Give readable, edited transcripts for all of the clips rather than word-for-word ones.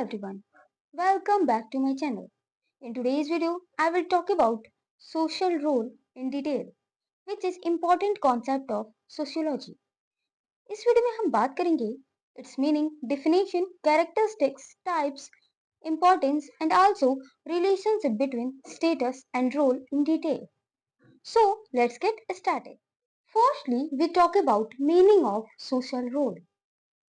everyone, welcome back to my channel. In today's video, I will talk about social role in detail, which is important concept of sociology. इस video में हम बात करेंगे its meaning, definition, characteristics, types, importance and also relationship between status and role in detail. So, let's get started. Firstly, we talk about meaning of social role.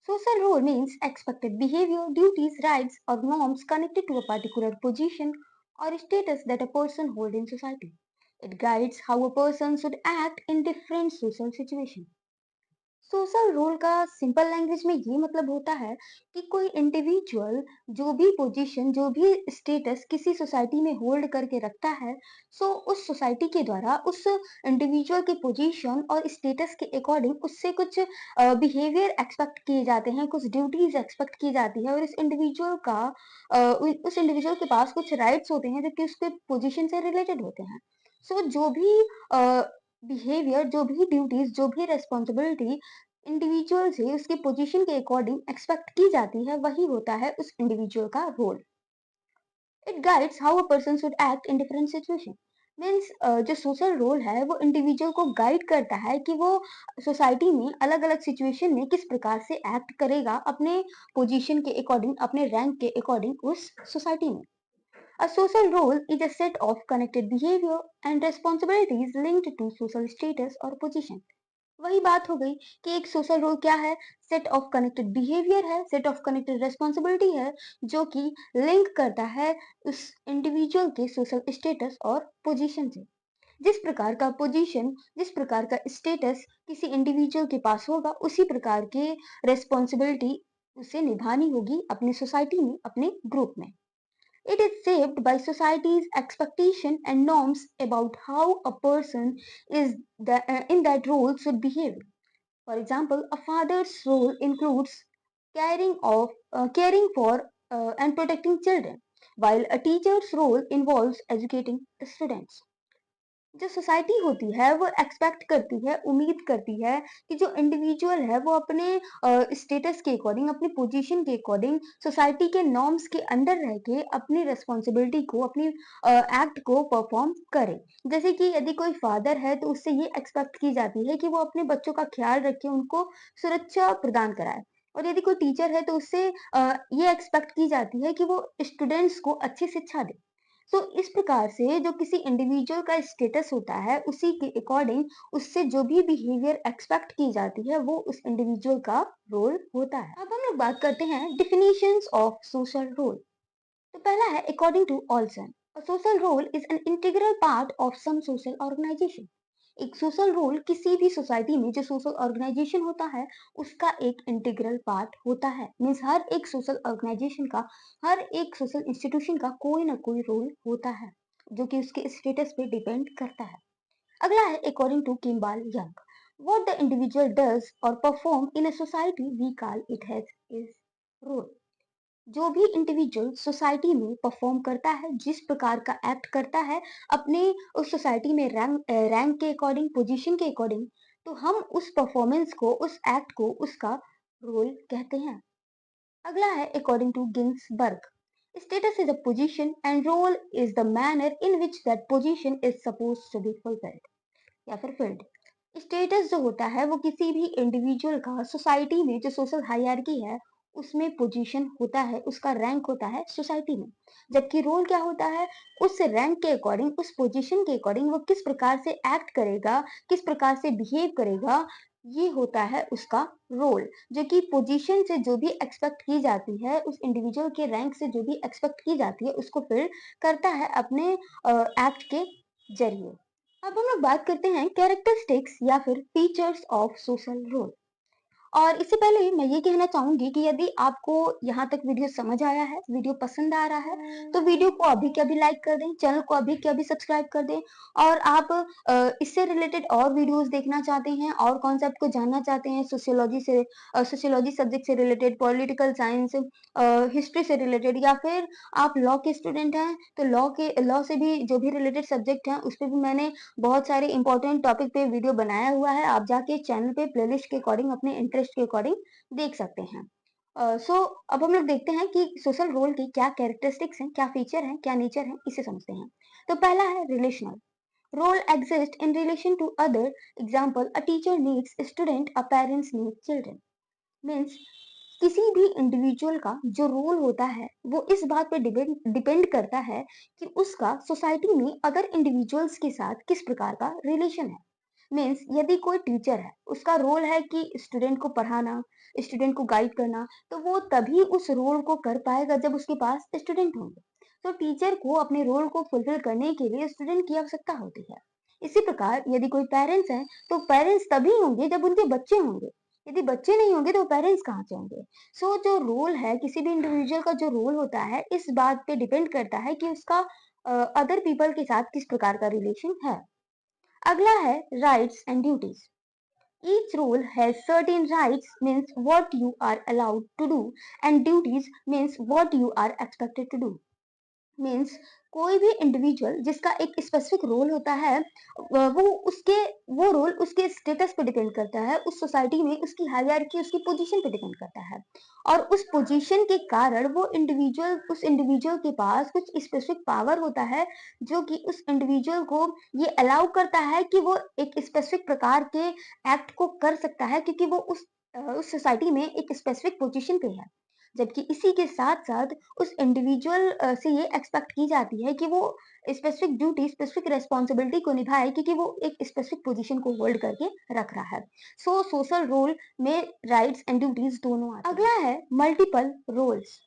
Social role means expected behavior, duties, rights, or norms connected to a particular position or status that a person holds in society. It guides how a person should act in different social situations. Social role का simple language में ये मतलब होता है कि कोई individual जो भी पोजीशन जो भी स्टेटस किसी सोसाइटी में होल्ड करके रखता है उस सोसाइटी के द्वारा उस इंडिविजुअल के पोजीशन और स्टेटस के अकॉर्डिंग उससे कुछ बिहेवियर एक्सपेक्ट किए जाते हैं, कुछ ड्यूटीज एक्सपेक्ट की जाती है और इस इंडिविजुअल का उस इंडिविजुअल के पास कुछ राइट्स होते हैं जो कि उसके पोजीशन से रिलेटेड होते हैं। जो भी बिहेवियर, जो भी ड्यूटीज, जो भी रेस्पॉन्सिबिलिटी इंडिविजुअल से उसके पोजीशन के अकॉर्डिंग एक्सपेक्ट की जाती है वही होता है उस इंडिविजुअल का रोल। It guides how a person should act in different situation. Means जो सोशल रोल है वो इंडिविजुअल को गाइड करता है कि वो सोसाइटी में अलग अलग सिचुएशन में किस प्रकार से एक्ट करेगा अपने पोजीशन के अकॉर्डिंग, अपने रैंक के अकॉर्डिंग उस सोसाइटी में। A social role is a set of connected behavior and responsibilities linked to social status or position. वही बात हो गई कि एक सोशल रोल क्या है, सेट ऑफ कनेक्टेड बिहेवियर है, सेट ऑफ कनेक्टेड रेस्पॉन्सिबिलिटी है जो कि लिंक करता है उस इंडिविजुअल के सोशल स्टेटस और पोजीशन से। जिस प्रकार का पोजीशन, जिस प्रकार का स्टेटस किसी इंडिविजुअल के पास होगा उसी प्रकार के रेस्पॉन्सिबिलिटी उसे निभानी होगी अपनी सोसाइटी में, अपने ग्रुप में। It is shaped by society's expectation and norms about how a person in that role should behave. For example, a father's role includes caring for and protecting children, while a teacher's role involves educating students. जो society होती है वो expect करती है, उम्मीद करती है कि जो इंडिविजुअल है वो अपने स्टेटस के अकॉर्डिंग, अपनी पोजीशन के अकॉर्डिंग सोसाइटी के नॉर्म्स के अंडर रह के अपनी रिस्पॉन्सिबिलिटी को, अपनी एक्ट को परफॉर्म करे। जैसे कि यदि कोई फादर है तो उससे ये एक्सपेक्ट की जाती है कि वो अपने बच्चों का ख्याल रखे, उनको सुरक्षा प्रदान कराए। और यदि कोई टीचर है तो उससे ये एक्सपेक्ट की जाती है कि वो स्टूडेंट्स को अच्छी शिक्षा दे। इस प्रकार से जो किसी इंडिविजुअल का स्टेटस होता है उसी के अकॉर्डिंग उससे जो भी बिहेवियर एक्सपेक्ट की जाती है वो उस इंडिविजुअल का रोल होता है। अब हम लोग बात करते हैं डिफिनीशंस ऑफ सोशल रोल। तो पहला है according to Olson, a social role is an integral part of some social organization. एक सोशल रोल किसी भी सोसाइटी में जो सोशल ऑर्गेनाइजेशन होता है उसका एक इंटीग्रल पार्ट होता है। मीन्स हर एक सोशल ऑर्गेनाइजेशन का, हर एक सोशल इंस्टीट्यूशन का कोई ना कोई रोल होता है जो कि उसके स्टेटस पे डिपेंड करता है। अगला है according to Kimball Young, what the individual does और perform in a society we call it has is role. जो भी इंडिविजुअल सोसाइटी में परफॉर्म करता है, जिस प्रकार का एक्ट करता है अपने उस सोसाइटी में रैंक के अकॉर्डिंग, पोजीशन के अकॉर्डिंग, तो हम उस परफॉर्मेंस को, उस एक्ट को उसका रोल कहते हैं। अगला है according to Ginsberg, status is a position and role is the manner in which that position is suppose to be fulfilled या फिर फिल्ड। स्टेटस जो होता है वो किसी भी इंडिविजुअल का सोसाइटी में, जो सोशल हायरार्की है उसमें पोजीशन होता है, उसका रैंक होता है सोसाइटी में। जबकि रोल क्या होता है, उस रैंक के अकॉर्डिंग, उस पोजीशन के अकॉर्डिंग वो किस प्रकार से एक्ट करेगा, किस प्रकार से बिहेव करेगा, ये होता है उसका रोल। जो कि पोजीशन से जो भी एक्सपेक्ट की जाती है, उस इंडिविजुअल के रैंक से जो भी एक्सपेक्ट की जाती है उसको फिल करता है अपने एक्ट के जरिए। अब हम लोग बात करते हैं कैरेक्टरिस्टिक्स या फिर फीचर्स ऑफ सोशल रोल। और इससे पहले मैं ये कहना चाहूंगी कि यदि आपको यहाँ तक वीडियो समझ आया है, वीडियो पसंद आ रहा है तो वीडियो को अभी के अभी लाइक कर दें, चैनल को अभी के अभी सब्सक्राइब कर दें। और आप इससे रिलेटेड और वीडियोस देखना चाहते हैं और कॉन्सेप्ट को जानना चाहते हैं, सोशियोलॉजी से, सोशियोलॉजी सब्जेक्ट से रिलेटेड, पॉलिटिकल साइंस, हिस्ट्री से रिलेटेड, या फिर आप लॉ के स्टूडेंट हैं तो लॉ से भी जो भी रिलेटेड सब्जेक्ट हैं उस पर भी मैंने बहुत सारे इंपॉर्टेंट टॉपिक पे वीडियो बनाया हुआ है। आप जाके चैनल पे प्लेलिस्ट के अकॉर्डिंग, अपने इंटरेस्ट के अकॉर्डिंग देख सकते हैं। सो अब हम लोग देखते हैं कि सोशल रोल की क्या कैरेक्टरिस्टिक्स हैं, क्या फीचर हैं, क्या नेचर है, इसे समझते हैं। तो पहला है relational. Role exist in relation to other. Example, a teacher needs student, a parents need children. Means किसी भी इंडिविजुअल का जो रोल होता है वो इस बात पे डिपेंड डिपेंड करता है कि उसका सोसाइटी में अदर इंडिविजुअल्स के साथ किस प्रकार का रिलेशन है। मीन्स यदि कोई टीचर है, उसका रोल है कि स्टूडेंट को पढ़ाना, स्टूडेंट को गाइड करना, तो वो तभी उस रोल को कर पाएगा जब उसके पास स्टूडेंट होंगे। तो टीचर को अपने रोल को फुलफिल करने के लिए स्टूडेंट की आवश्यकता होती है। इसी प्रकार यदि कोई पेरेंट्स हैं, तो पेरेंट्स तभी होंगे जब उनके बच्चे होंगे। यदि बच्चे नहीं होंगे तो पेरेंट्स कहाँ से होंगे? सो जो रोल है, किसी भी इंडिविजुअल का जो रोल होता है, इस बात पे डिपेंड करता है कि उसका अदर पीपल के साथ किस प्रकार का रिलेशन है। अगला है rights and duties. Each role has certain rights, means what you are allowed to do, and duties means what you are expected to do. Means कोई भी इंडिविजुअल जिसका एक स्पेसिफिक रोल होता है, वो उसके वो रोल उसके स्टेटस पे डिपेंड करता है, उस सोसाइटी में उसकी हायरार्की, उसकी पोजीशन पे डिपेंड करता है। और उस पोजीशन के कारण वो इंडिविजुअल उस इंडिविजुअल के पास कुछ स्पेसिफिक पावर होता है, जो कि उस इंडिविजुअल को ये अलाउ करता है कि वो एक स्पेसिफिक प्रकार के एक्ट को कर सकता है, क्योंकि वो उस सोसाइटी में एक स्पेसिफिक पोजीशन पे है। जबकि इसी के साथ-साथ उस इंडिविजुअल से ये एक्सपेक्ट की जाती है कि वो स्पेसिफिक ड्यूटी, स्पेसिफिक रिस्पॉन्सिबिलिटी को निभाए, क्योंकि वो एक स्पेसिफिक पोजीशन को होल्ड करके रख रहा है। सो सोशल रोल में राइट्स एंड ड्यूटीज दोनों आते हैं। अगला है मल्टीपल रोल्स।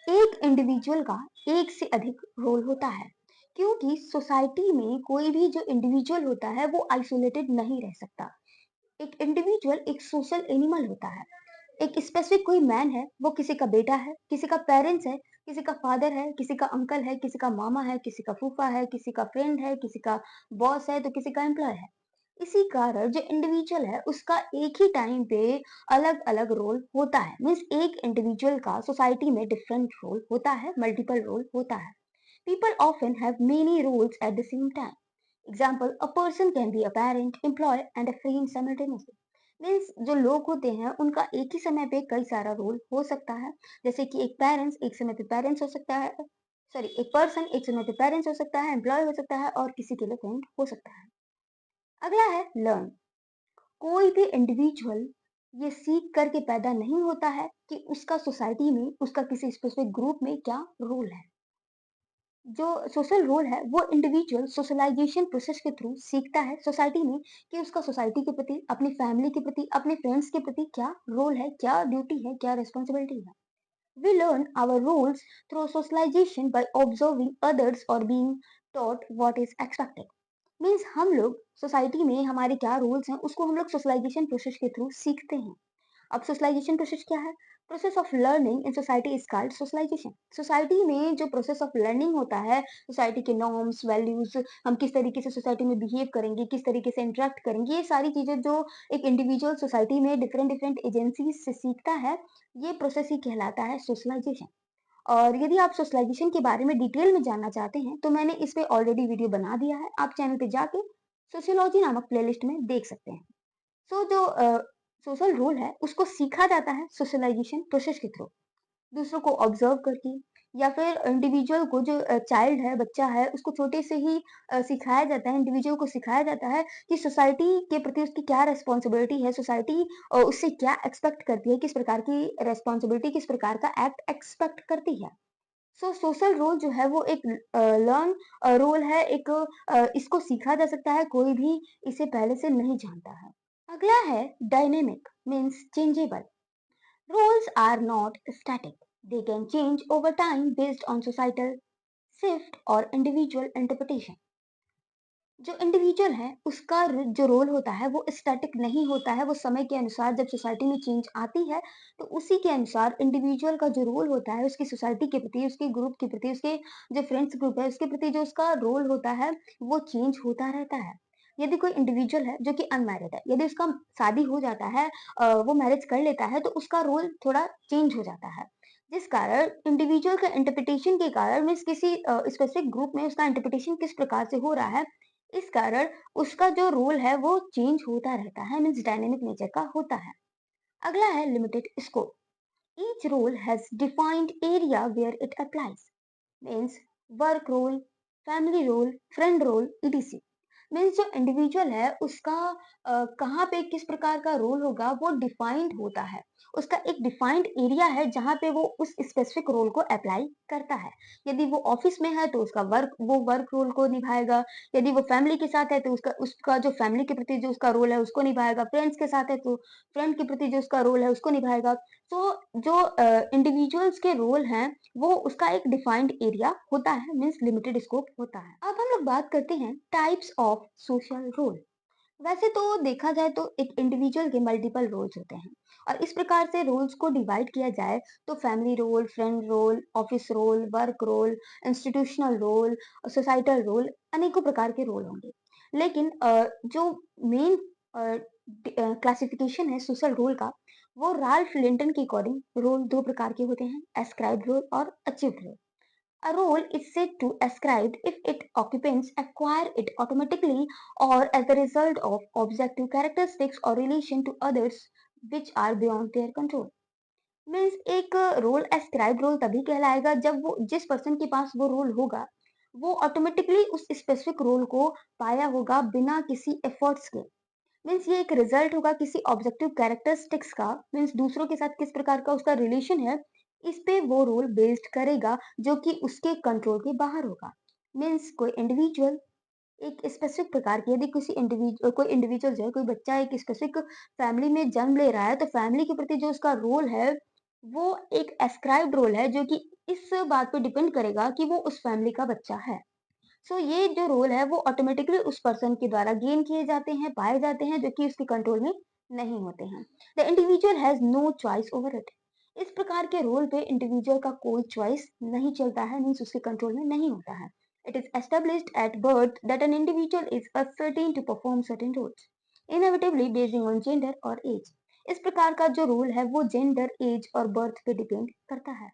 एक इंडिविजुअल का एक से अधिक रोल होता है, क्योंकि सोसाइटी में कोई भी जो इंडिविजुअल होता है वो आइसोलेटेड नहीं रह सकता। एक इंडिविजुअल एक सोशल एनिमल होता है। एक स्पेसिफिक कोई मैन है, वो किसी का बेटा है, किसी का पेरेंट्स है, किसी का फादर है, किसी का अंकल है, किसी का मामा है, किसी का फूफा है, किसी का फ्रेंड है, किसी का बॉस है, तो किसी का एम्प्लॉय है। इसी कारण जो इंडिविजुअल है उसका एक ही टाइम पे अलग अलग रोल होता है। मीन्स एक इंडिविजुअल का सोसाइटी में डिफरेंट रोल होता है, मल्टीपल रोल होता है। People often have many roles at the same time. Example, a person can be a parent, employee and a friend simultaneously. Means जो लोग होते हैं उनका एक ही समय पे कई सारा रोल हो सकता है। जैसे कि एक पेरेंट्स एक समय पे पेरेंट्स हो सकता है, सॉरी, एक पर्सन एक समय पे पेरेंट्स हो सकता है, एम्प्लॉय हो सकता है और किसी के लिए फ्रेंड हो सकता है। अगला है लर्न। कोई भी इंडिविजुअल ये सीख करके पैदा नहीं होता है कि उसका सोसाइटी में, उसका किसी स्पेसिफिक ग्रुप में क्या रोल है। जो सोशल रोल है वो इंडिविजुअल सोशलाइजेशन प्रोसेस के थ्रू सीखता है सोसाइटी में कि उसका सोसाइटी के प्रति, अपनी फैमिली के प्रति, अपने फ्रेंड्स के प्रति क्या रोल है, क्या ड्यूटी है, क्या रिस्पॉन्सिबिलिटी है। We learn our roles through socialisation by observing others और being taught what is expected. Means हम लोग सोसाइटी में हमारे क्या रोल्स हैं उसको हम लोग सोशलाइजेशन प्रोसेस के थ्रू सीखते हैं। अब सोशलाइजेशन प्रोसेस क्या है? Process of learning in society is called socialization. Society में जो प्रोसेस ऑफ लर्निंग होता है, सोसाइटी के नॉर्म्स, वैल्यूज, हम किस तरीके से सोसाइटी में बिहेव करेंगे, किस तरीके से इंटरेक्ट करेंगे, ये सारी चीजें जो एक इंडिविजुअल सोसाइटी में डिफरेंट डिफरेंट एजेंसीज से सीखता है, ये प्रोसेस ही कहलाता है सोशलाइजेशन। और यदि आप सोशलाइजेशन के बारे में डिटेल में जानना चाहते हैं तो मैंने इस पे ऑलरेडी वीडियो बना दिया है, आप चैनल पे जाके सोशियोलॉजी नामक प्लेलिस्ट में देख सकते हैं। सो जो सोशल रोल है उसको सीखा जाता है सोशलाइजेशन प्रोसेस के थ्रू, दूसरों को ऑब्जर्व करके, या फिर इंडिविजुअल को, जो चाइल्ड है, बच्चा है, उसको छोटे से ही सिखाया जाता है, इंडिविजुअल को सिखाया जाता है कि सोसाइटी के प्रति उसकी क्या रिस्पॉन्सिबिलिटी है, सोसाइटी उससे क्या एक्सपेक्ट करती है, किस प्रकार की रिस्पॉन्सिबिलिटी, किस प्रकार का एक्ट एक्सपेक्ट करती है। सो सोशल रोल जो है वो एक लर्न रोल है, एक इसको सीखा जा सकता है, कोई भी इसे पहले से नहीं जानता है। अगला है dynamic, means changeable. Roles are not static. They can change over time based on societal shift or individual interpretation. जो इंडिविजुअल है उसका जो रोल होता है वो स्टैटिक नहीं होता है, वो समय के अनुसार जब सोसाइटी में चेंज आती है तो उसी के अनुसार इंडिविजुअल का जो रोल होता है उसकी सोसाइटी के प्रति, उसके ग्रुप के प्रति, उसके जो फ्रेंड्स ग्रुप है उसके प्रति जो उसका रोल होता है वो चेंज होता रहता है। यदि कोई इंडिविजुअल है जो कि अनमैरिड है, यदि उसका शादी हो जाता है, वो मैरिज कर लेता है, तो उसका रोल थोड़ा चेंज हो जाता है, जिस कारण इंडिविजुअल का इंटरप्रिटेशन के कारण मीन्स किसी स्पेसिफिक ग्रुप में उसका इंटरप्रिटेशन किस प्रकार से हो रहा है, इस कारण उसका जो रोल है वो चेंज होता रहता है, मीन्स डायनेमिक नेचर का होता है। अगला है limited scope. Each role has defined area where it applies. Means work role, family role, friend role, etc. Means जो इंडिविजुअल है उसका कहाँ पे किस प्रकार का रोल होगा वो डिफाइंड होता है। उसका एक डिफाइंड एरिया है जहाँ पे वो उस स्पेसिफिक रोल को अप्लाई करता है। यदि वो ऑफिस में है तो उसका वर्क रोल को निभाएगा। यदि वो फैमिली के साथ है तो उसका उसका जो फैमिली के प्रति जो उसका रोल है उसको निभाएगा। फ्रेंड्स के साथ है तो फ्रेंड के प्रति जो उसका रोल है उसको निभाएगा। तो जो इंडिविजुअल्स के रोल हैं वो उसका एक डिफाइंड एरिया होता है, मीन्स लिमिटेड स्कोप होता है। अब हम लोग बात करते हैं टाइप्स ऑफ सोशल रोल। वैसे तो देखा जाए तो एक इंडिविजुअल के मल्टीपल रोल्स होते हैं और इस प्रकार से रोल्स को डिवाइड किया जाए तो family role, friend role, office role, work role, institutional role, societal role, अनेकों प्रकार के रोल होंगे। लेकिन जो मेन क्लासिफिकेशन है सोशल रोल का, वो राल्फ लिंटन के अकॉर्डिंग रोल दो प्रकार के होते हैं, एस्क्राइब्ड रोल और achieved role. A role is said to ascribed if its occupants acquire it automatically or as a result of objective characteristics or relation to others which are beyond their control. Means एक role ascribe role तभी कहलाएगा जब वो जिस person के पास वो role होगा वो ऑटोमेटिकली उस स्पेसिफिक रोल को पाया होगा बिना किसी एफर्ट्स के। मीन्स ये एक रिजल्ट होगा किसी ऑब्जेक्टिव कैरेक्टरिस्टिक्स का, मीन्स दूसरों के साथ किस प्रकार का उसका रिलेशन है, इस पे वो रोल बेस्ड करेगा जो कि उसके कंट्रोल के बाहर होगा। मीन्स कोई इंडिविजुअल एक स्पेसिफिक प्रकार की, यदि कोई इंडिविजुअल जो है, कोई बच्चा एक स्पेसिफिक फैमिली में जन्म ले रहा है तो फैमिली के प्रति जो उसका रोल है वो एक एस्क्राइब्ड रोल है जो कि इस बात पे डिपेंड करेगा कि वो उस फैमिली का बच्चा है। सो ये जो रोल है वो ऑटोमेटिकली उस पर्सन के द्वारा गेन किए जाते हैं, पाए जाते हैं जो कि उसके कंट्रोल में नहीं होते हैं। The individual has no choice over it. इस प्रकार के रोल पे इंडिविजुअल का कोई चॉइस नहीं चलता है, मीन्स उसके कंट्रोल में नहीं होता है। It is established at birth that an individual is certain to perform certain roles inevitably basing on gender और एज। इस प्रकार का जो रोल है वो जेंडर, एज और बर्थ पे डिपेंड करता है।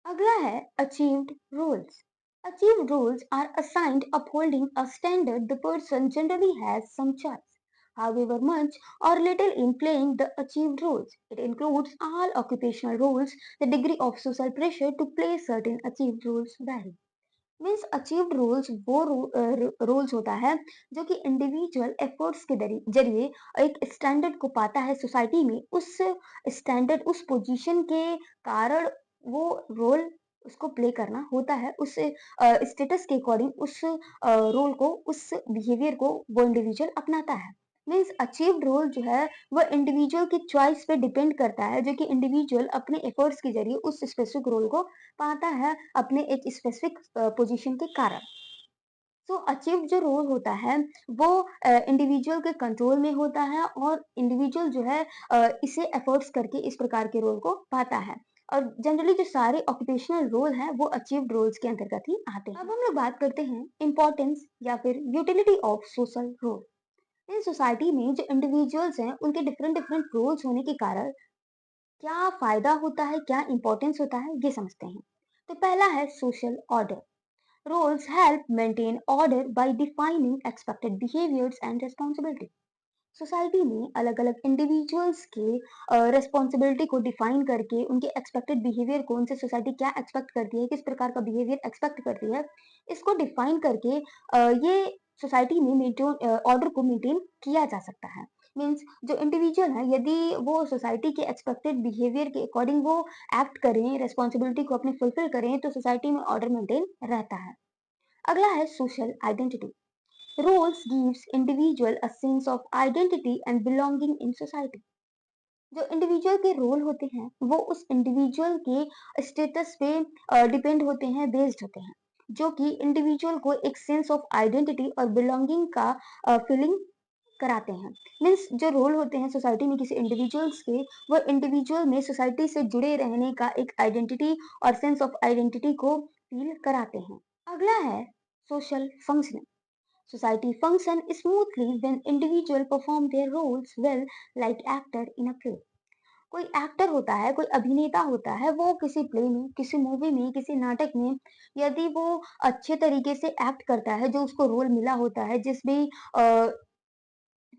अगला है achieved roles. Achieved roles are assigned upholding a standard the person generally has some choice, however much or little in playing the achieved roles. It includes all occupational roles. The degree of social pressure to play certain achieved roles vary. Means achieved roles वो roles होता है जो कि individual efforts के जरिए एक standard को पाता है सोसाइटी में। उस स्टैंडर्ड उस पोजीशन के कारण वो रोल उसको प्ले करना होता है। उस स्टेटस के अकॉर्डिंग उस रोल को, उस बिहेवियर को वो इंडिविजुअल अपनाता है। मीन्स अचीव्ड रोल जो है वो इंडिविजुअल की चॉइस पे डिपेंड करता है जो कि इंडिविजुअल अपने एफर्ट्स के जरिए उस स्पेसिफिक रोल को पाता है अपने एक स्पेसिफिक पोजीशन के कारण। सो अचीव जो रोल होता है वो इंडिविजुअल के कंट्रोल में होता है और इंडिविजुअल जो है इसे एफर्ट्स करके इस प्रकार के रोल को पाता है। और जनरली जो सारे ऑक्यूपेशनल रोल हैं वो अचीव्ड रोल्स के अंतर्गत ही आते हैं। अब हम लोग बात करते हैं इंपॉर्टेंस या फिर यूटिलिटी ऑफ सोशल रोल। इन सोसाइटी में जो इंडिविजुअल्स हैं उनके डिफरेंट डिफरेंट रोल्स होने के कारण क्या फायदा होता है, क्या इंपॉर्टेंस होता है, ये समझते हैं। तो पहला है social order. Roles help maintain order by defining expected behaviours and responsibility. Society में अलग अलग इंडिविजुअल्स के रिस्पॉन्सिबिलिटी को डिफाइन करके उनके एक्सपेक्टेड बिहेवियर को, उनसे सोसाइटी क्या एक्सपेक्ट करती है, किस प्रकार का बिहेवियर एक्सपेक्ट करती है, इसको डिफाइन करके ये सोसाइटी में मेंटेन ऑर्डर को मेंटेन किया जा सकता है। मीन्स जो इंडिविजुअल है यदि वो सोसाइटी के एक्सपेक्टेड बिहेवियर के अकॉर्डिंग वो एक्ट करें, रिस्पॉन्सिबिलिटी को अपनी फुलफिल करें तो सोसाइटी में ऑर्डर मेंटेन रहता है। अगला है social identity. Roles gives individual a sense of identity and belonging in society. जो इंडिविजुअल के रोल होते हैं वो उस इंडिविजुअल के स्टेटस पे डिपेंड होते हैं, बेस्ड होते हैं, जो कि इंडिविजुअल को एक सेंस ऑफ आइडेंटिटी और बिलोंगिंग का फीलिंग कराते हैं। मीन्स जो रोल होते हैं सोसाइटी में किसी इंडिविजुअल्स के, वो इंडिविजुअल में सोसाइटी से जुड़े रहने का एक आइडेंटिटी और सेंस ऑफ आइडेंटिटी को फील कराते हैं। अगला है social functioning. Society function smoothly when individuals perform their roles well, like actor in a play. कोई एक्टर होता है, कोई अभिनेता होता है, वो किसी प्ले में, किसी मूवी में, किसी नाटक में यदि वो अच्छे तरीके से एक्ट करता है, जो उसको रोल मिला होता है, जिस भी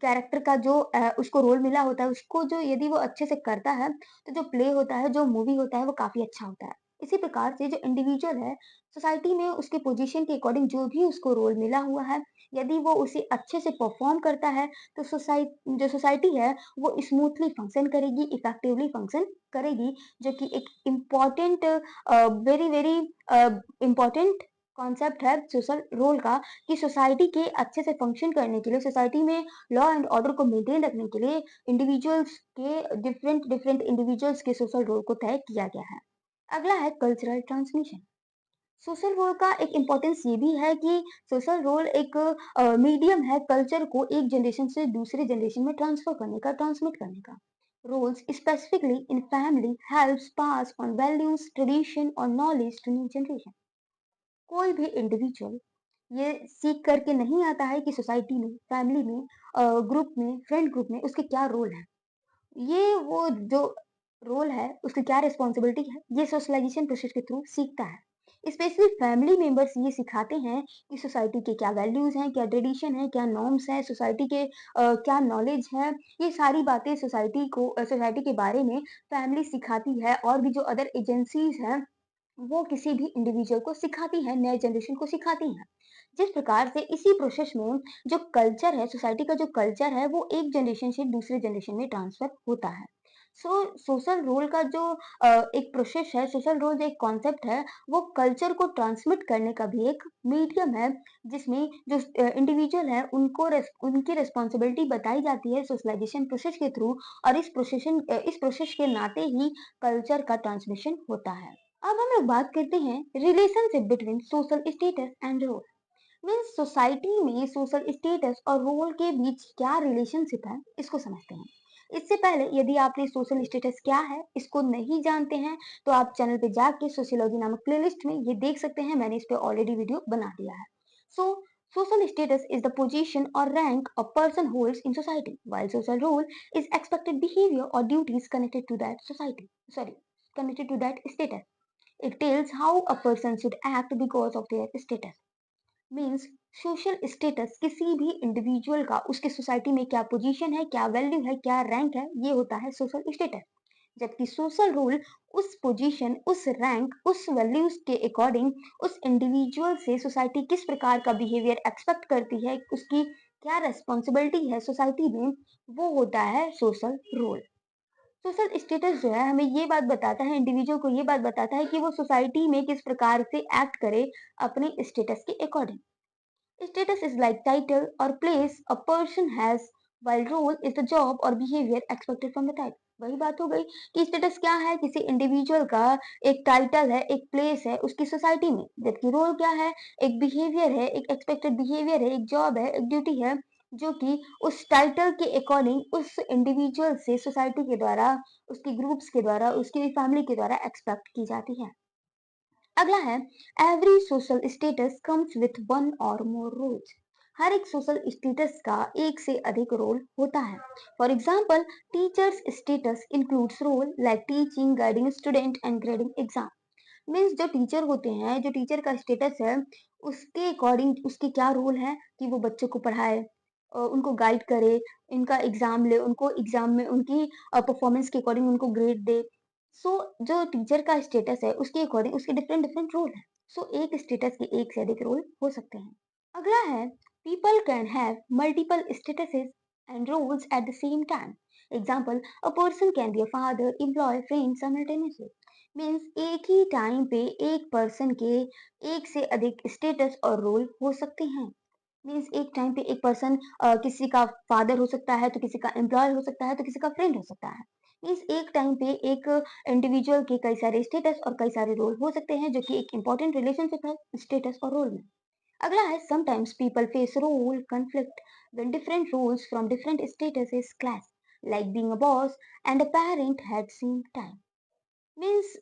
कैरेक्टर का जो उसको रोल मिला होता है, उसको जो यदि वो अच्छे से करता है, तो जो प्ले होता है, जो मूवी होता है, वो काफ़ी अच्छा होता है। इसी प्रकार से जो इंडिविजुअल है, सोसाइटी में उसके पोज़ीशन के अकॉर्डिंग जो भी उसको रोल मिला हुआ है, यदि वो उसे अच्छे से परफ़ॉर्म करता है, तो जो सोसाइटी है, वो स्मूथली फंक्शन करेगी, इफ़ेक्टिवली फंक्शन करेगी, जो कि एक important very very important concept है सोशल रोल का, कि सोसाइटी के अच्छे से फंक्शन करने के लिए, सोसाइटी में लॉ एंड ऑर्डर को मेंटेन रखने के लिए इंडिविजुअल्स के डिफरेंट डिफरेंट इंडिविजुअल्स के सोशल रोल को तय किया गया है। अगला है कल्चरल ट्रांसमिशन। सोशल रोल का एक इम्पोर्टेंस ये भी है कि सोशल रोल एक मीडियम है कल्चर को एक जनरेशन से दूसरे जनरेशन में ट्रांसफर करने का, ट्रांसमिट करने का। Roles specifically in family helps pass on values, tradition और नॉलेज टू न्यू जनरेशन। कोई भी इंडिविजुअल ये सीख करके नहीं आता है कि सोसाइटी में, फैमिली में, ग्रुप में, फ्रेंड ग्रुप में उसके क्या रोल है। ये वो जो रोल है, उसकी क्या रिस्पॉन्सिबिलिटी है, ये सोशलाइजेशन प्रोसेस के थ्रू सीखता है। स्पेशली फैमिली मेंबर्स ये सिखाते हैं कि सोसाइटी के क्या वैल्यूज हैं, क्या ट्रेडिशन है, क्या नॉर्म्स हैं, सोसाइटी के क्या नॉलेज है। ये सारी बातें सोसाइटी के बारे में फैमिली सिखाती है, और भी जो अदर एजेंसीज हैं वो किसी भी इंडिविजुअल को सिखाती है, नए जनरेशन को सिखाती हैं। जिस प्रकार से इसी प्रोसेस में जो कल्चर है, सोसाइटी का जो कल्चर है, वो एक जनरेशन से दूसरे जनरेशन में ट्रांसफर होता है। सोशल रोल का जो एक प्रोसेस है, सोशल रोल जो एक कॉन्सेप्ट है, वो कल्चर को ट्रांसमिट करने का भी एक मीडियम है, जिसमें जो इंडिविजुअल है उनकी रिस्पॉन्सिबिलिटी बताई जाती है सोशलाइजेशन प्रोसेस के थ्रू, और इस प्रोसेस के नाते ही कल्चर का ट्रांसमिशन होता है। अब हम लोग बात करते हैं relationship between social status and role. Means society में सोशल स्टेटस और रोल के बीच क्या रिलेशनशिप है, इसको समझते हैं। इससे पहले यदि आपने सोशल स्टेटस क्या है इसको नहीं जानते हैं, तो आप चैनल पे जाके सोशियोलॉजी नामक प्लेलिस्ट में ये देख सकते हैं, मैंने इस पे ऑलरेडी वीडियो बना दिया है। So social status is the position और rank a person holds in society, while social role is expected behavior or duties connected to that society, sorry, connected to that status. It tells how a person should act because of their status. Means social status किसी भी individual का उसके society में क्या position है, क्या value है, क्या रैंक है, ये होता है सोशल स्टेटस। जबकि सोशल रोल उस पोजीशन, उस रैंक, उस वैल्यूज के अकॉर्डिंग उस इंडिविजुअल से सोसाइटी किस प्रकार का बिहेवियर एक्सपेक्ट करती है, उसकी क्या रेस्पॉन्सिबिलिटी है सोसाइटी में, वो होता है सोशल रोल। सोशल स्टेटस जो है हमें ये बात बताता है, इंडिविजुअल को ये बात बताता है कि वो सोसाइटी में किस प्रकार से एक्ट करे अपने स्टेटस के according. Status is like title or place a person has, while role is the job or behavior expected from the type. वही बात हो गई कि स्टेटस क्या है, किसी इंडिविजुअल का एक टाइटल है, एक प्लेस है उसकी सोसाइटी में, जबकि रोल क्या है, एक बिहेवियर है, एक एक्सपेक्टेड बिहेवियर है, एक जॉब है, एक ड्यूटी है, जो कि उस टाइटल के अकॉर्डिंग उस इंडिविजुअल से सोसाइटी के द्वारा, उसकी ग्रुप्स के द्वारा, उसकी फैमिली के द्वारा एक्सपेक्ट की जाती है। अगला है every social status comes with one और मोर रोल्स। हर एक सोशल स्टेटस का एक से अधिक रोल होता है। For example teacher's status includes role like teaching, guiding student and grading exam. Means जो टीचर होते हैं, जो टीचर का स्टेटस है, उसके अकॉर्डिंग उसके क्या रोल है कि वो बच्चों को पढ़ाए, उनको गाइड करे, इनका एग्जाम ले, उनको एग्जाम में उनकी परफॉर्मेंस के अकॉर्डिंग उनको ग्रेड दे। सो जो टीचर का स्टेटस है उसके अकॉर्डिंग उसके डिफरेंट डिफरेंट रोल है। सो एक स्टेटस के एक से अधिक रोल हो सकते हैं। अगला है people can have multiple statuses and roles at the same time. Example, a person can be a father, employ, friend simultaneously. Means एक ही टाइम पे एक पर्सन के एक से अधिक स्टेटस और रोल हो सकते हैं। मीन्स एक टाइम पे एक पर्सन किसी का फादर हो सकता है, तो किसी का एम्प्लॉय हो सकता है, तो किसी का फ्रेंड हो सकता है। मीन्स एक टाइम पे एक इंडिविजुअल के कई सारे स्टेटस और कई सारे रोल हो सकते हैं, जो कि एक इंपॉर्टेंट रिलेशनशिप है स्टेटस और रोल में। अगला है sometimes people face role conflict when different roles from different statuses clash, like being a boss and a parent at same time. Means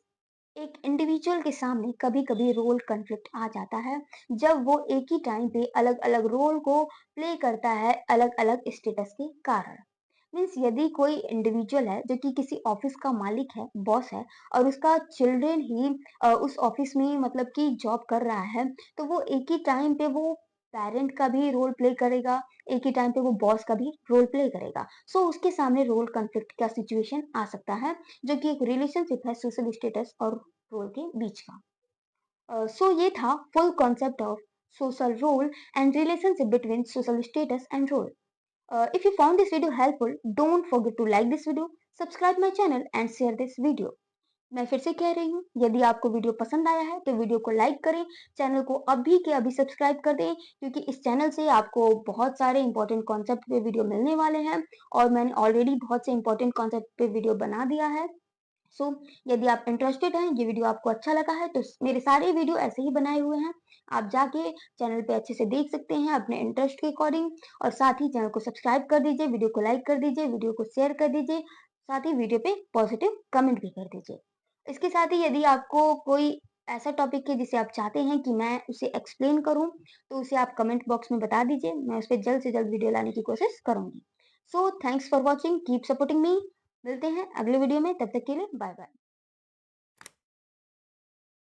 एक इंडिविजुअल के सामने कभी-कभी रोल कॉन्फ्लिक्ट आ जाता है, जब वो एक ही टाइम पे अलग-अलग रोल को प्ले करता है, अलग-अलग स्टेटस के कारण। मीन्स यदि कोई इंडिविजुअल है जो कि किसी ऑफिस का मालिक है, बॉस है, और उसका चिल्ड्रन ही उस ऑफिस में मतलब कि जॉब कर रहा है, तो वो एक ही टाइम पे वो पेरेंट का भी रोल प्ले करेगा, एक ही टाइम पे वो बॉस का भी रोल प्ले करेगा। सो उसके सामने रोल कॉन्फ्लिक्ट का सिचुएशन आ सकता है, जो कि एक रिलेशनशिप है सोशल स्टेटस और रोल के बीच का। So ये था full concept of social role and relationship between social status and role. If you found this video helpful, don't forget to like this video, subscribe my channel and share this video. मैं फिर से कह रही हूँ, यदि आपको video पसंद आया है तो वीडियो को लाइक करें, चैनल को अभी के अभी सब्सक्राइब कर दें, क्योंकि इस चैनल से आपको बहुत सारे इंपॉर्टेंट कॉन्सेप्ट पे वीडियो मिलने वाले हैं और मैंने ऑलरेडी बहुत से इंपॉर्टेंट कॉन्सेप्ट पे वीडियो बना दिया है। सो यदि आप इंटरेस्टेड हैं, ये वीडियो आपको अच्छा लगा है तो मेरे सारे वीडियो ऐसे ही बनाए हुए हैं, आप जाके चैनल पे अच्छे से देख सकते हैं अपने इंटरेस्ट के अकॉर्डिंग। और साथ ही चैनल को सब्सक्राइब कर दीजिए, वीडियो को लाइक कर दीजिए, वीडियो को शेयर कर दीजिए, साथ ही वीडियो पे पॉजिटिव कमेंट भी कर दीजिए। इसके साथ ही यदि आपको कोई ऐसा टॉपिक है जिसे आप चाहते हैं कि मैं उसे एक्सप्लेन करूं, तो उसे आप कमेंट बॉक्स में बता दीजिए, मैं उस पर जल्द से जल्द वीडियो लाने की कोशिश करूंगी। So thanks for watching, keep supporting me. मिलते हैं अगले वीडियो में, तब तक के लिए बाय बाय।